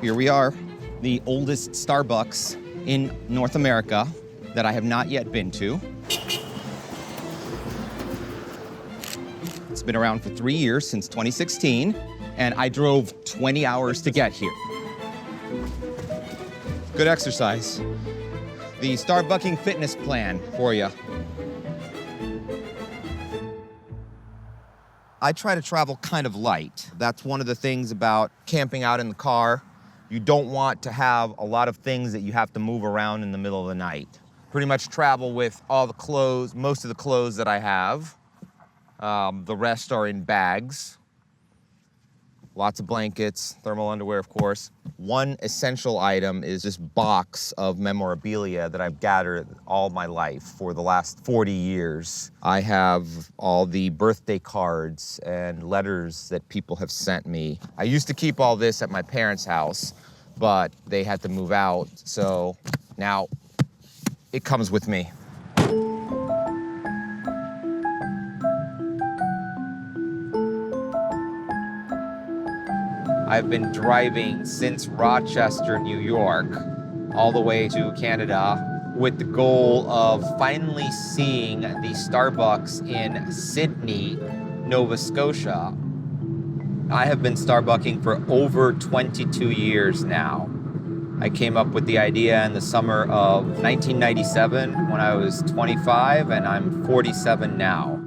Here we are, the oldest Starbucks in North America that I have not yet been to. It's been around for 3 years, since 2016, and I drove 20 hours to get here. Good exercise. The Starbucking fitness plan for you. I try to travel kind of light. That's one of the things about camping out in the car. You don't want to have a lot of things that you have to move around in the middle of the night. Pretty much travel with all the clothes, most of the clothes that I have. The rest are in bags. Lots of blankets, thermal underwear, of course. One essential item is this box of memorabilia that I've gathered all my life for the last 40 years. I have all the birthday cards and letters that people have sent me. I used to keep all this at my parents' house, but they had to move out, so now it comes with me. I've been driving since Rochester, New York, all the way to Canada with the goal of finally seeing the Starbucks in Sydney, Nova Scotia. I have been Starbucking for over 22 years now. I came up with the idea in the summer of 1997 when I was 25, and I'm 47 now.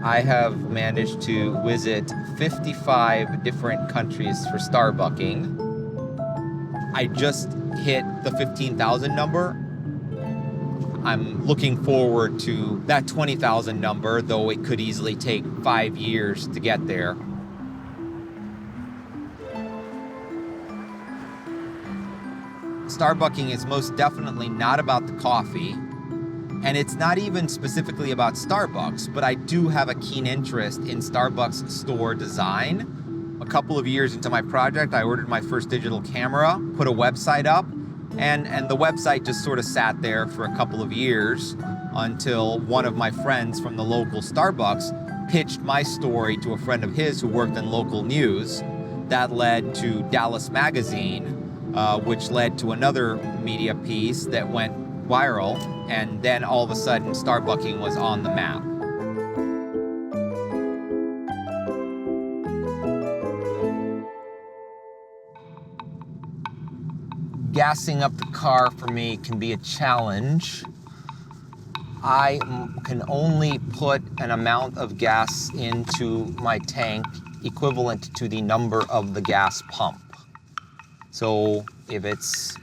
I have managed to visit 55 different countries for Starbucking. I just hit the 15,000 number. I'm looking forward to that 20,000 number, though it could easily take 5 years to get there. Starbucking is most definitely not about the coffee. And it's not even specifically about Starbucks, but I do have a keen interest in Starbucks store design. A couple of years into my project, I ordered my first digital camera, put a website up, and the website just sort of sat there for a couple of years until one of my friends from the local Starbucks pitched my story to a friend of his who worked in local news. That led to Dallas Magazine, which led to another media piece that went viral, and then all of a sudden Starbucking was on the map. Gassing up the car for me can be a challenge. I can only put an amount of gas into my tank equivalent to the number of the gas pump. So if it's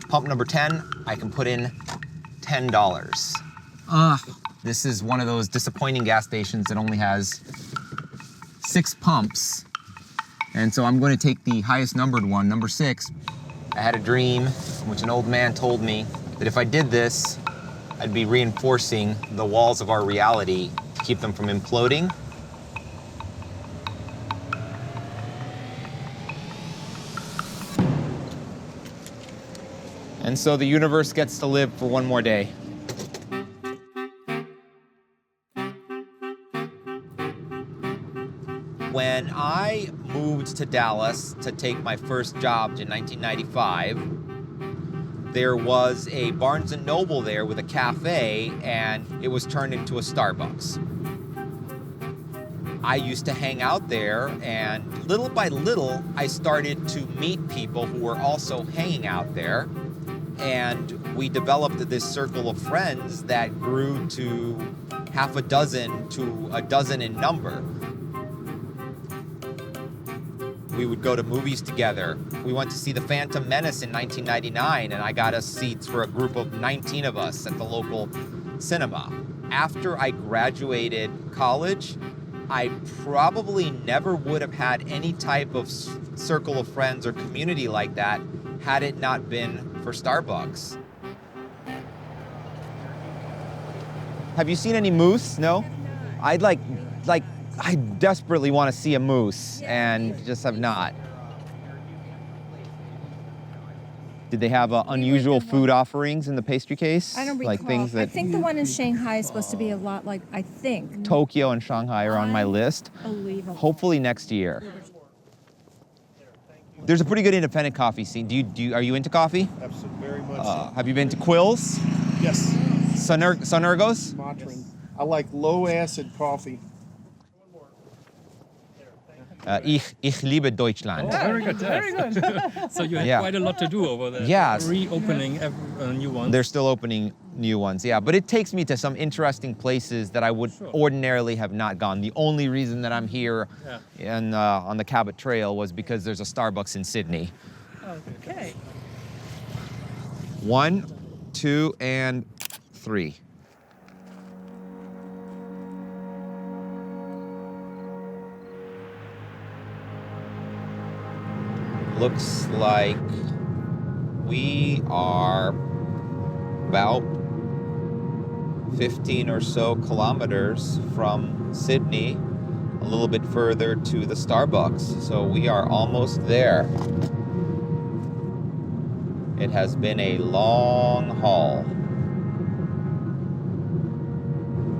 pump number 10, I can put in $10. This is one of those disappointing gas stations that only has 6 pumps. And so I'm going to take the highest numbered one, number 6. I had a dream in which an old man told me that if I did this, I'd be reinforcing the walls of our reality to keep them from imploding. And so the universe gets to live for one more day. When I moved to Dallas to take my first job in 1995, there was a Barnes & Noble there with a cafe, and it was turned into a Starbucks. I used to hang out there, and little by little, I started to meet people who were also hanging out there. And we developed this circle of friends that grew to half a dozen to a dozen in number. We would go to movies together. We went to see The Phantom Menace in 1999, and I got us seats for a group of 19 of us at the local cinema. After I graduated college, I probably never would have had any type of circle of friends or community like that had it not been for Starbucks. Have you seen any moose? No? I'd I desperately want to see a moose and just have not. Did they have unusual food offerings in the pastry case? I don't recall. Like things that I think the one in Shanghai is supposed to be a lot like, I think. Tokyo and Shanghai are on my list. Unbelievable. Hopefully next year. There's a pretty good independent coffee scene. Are you into coffee? Absolutely, very much. So. Have you been to Quills? Yes. Sonergos? Matrin. I like low acid coffee. Ich liebe Deutschland. Oh, very good. Very good. So you had quite a lot to do over there. Yes. Reopening new ones. They're still opening new ones, yeah. But it takes me to some interesting places that I would ordinarily have not gone. The only reason that I'm here on the Cabot Trail was because there's a Starbucks in Sydney. Okay. 1, 2, and 3. Looks like we are about 15 or so kilometers from Sydney, a little bit further to the Starbucks. So we are almost there. It has been a long haul.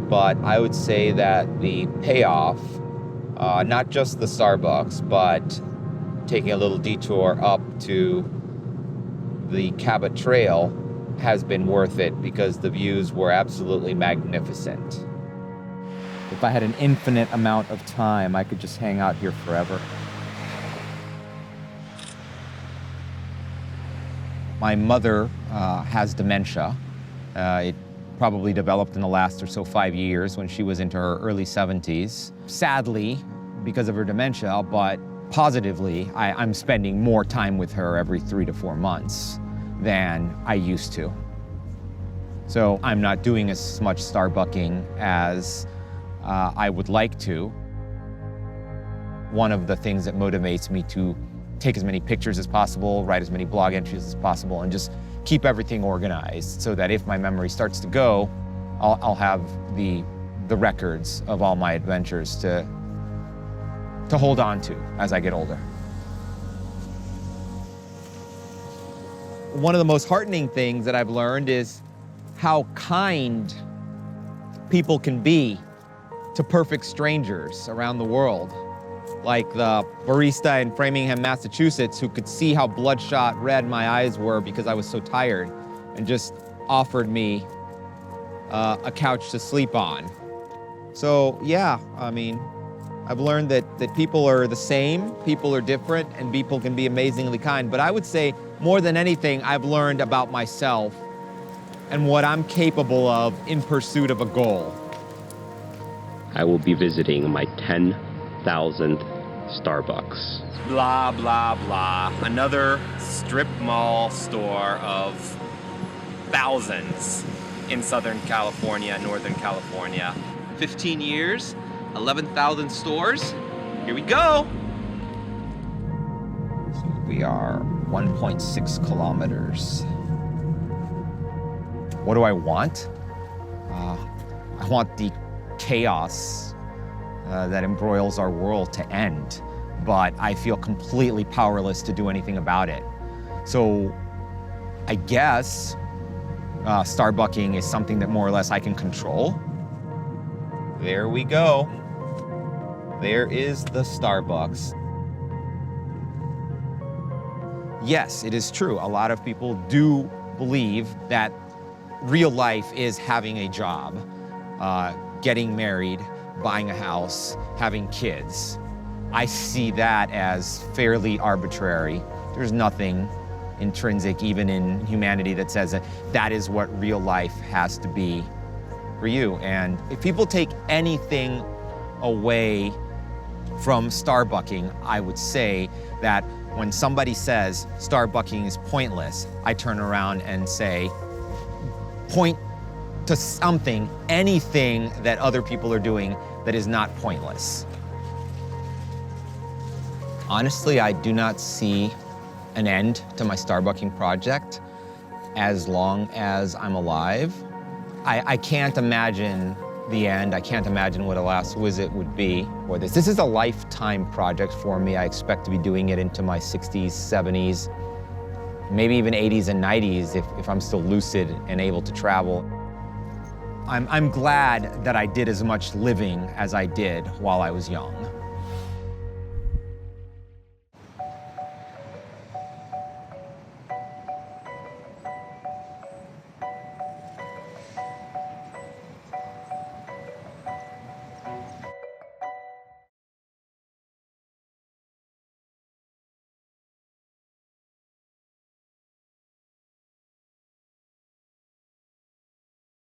But I would say that the payoff, not just the Starbucks, but taking a little detour up to the Cabot Trail has been worth it because the views were absolutely magnificent. If I had an infinite amount of time, I could just hang out here forever. My mother has dementia. It probably developed in the last or so 5 years when she was into her early 70s. Sadly, because of her dementia, but positively, I'm spending more time with her every 3 to 4 months than I used to. So I'm not doing as much Starbucking as I would like to. One of the things that motivates me to take as many pictures as possible, write as many blog entries as possible, and just keep everything organized so that if my memory starts to go, I'll have the records of all my adventures to hold on to as I get older. One of the most heartening things that I've learned is how kind people can be to perfect strangers around the world. Like the barista in Framingham, Massachusetts, who could see how bloodshot red my eyes were because I was so tired and just offered me a couch to sleep on. So yeah, I mean, I've learned that people are the same, people are different, and people can be amazingly kind. But I would say, more than anything, I've learned about myself and what I'm capable of in pursuit of a goal. I will be visiting my 10,000th Starbucks. Blah, blah, blah. Another strip mall store of thousands in Southern California, Northern California. 15 years. 11,000 stores. Here we go. We are 1.6 kilometers. What do I want? I want the chaos that embroils our world to end, but I feel completely powerless to do anything about it. So I guess Starbucking is something that more or less I can control. There we go. There is the Starbucks. Yes, it is true. A lot of people do believe that real life is having a job, getting married, buying a house, having kids. I see that as fairly arbitrary. There's nothing intrinsic, even in humanity, that says that that is what real life has to be for you. And if people take anything away from Starbucking, I would say that when somebody says Starbucking is pointless, I turn around and say, point to something, anything that other people are doing that is not pointless. Honestly, I do not see an end to my Starbucking project as long as I'm alive. I can't imagine the end. I can't imagine what a last visit would be for this. This is a lifetime project for me. I expect to be doing it into my 60s, 70s. maybe even 80s and 90s if I'm still lucid and able to travel. I'm glad that I did as much living as I did while I was young.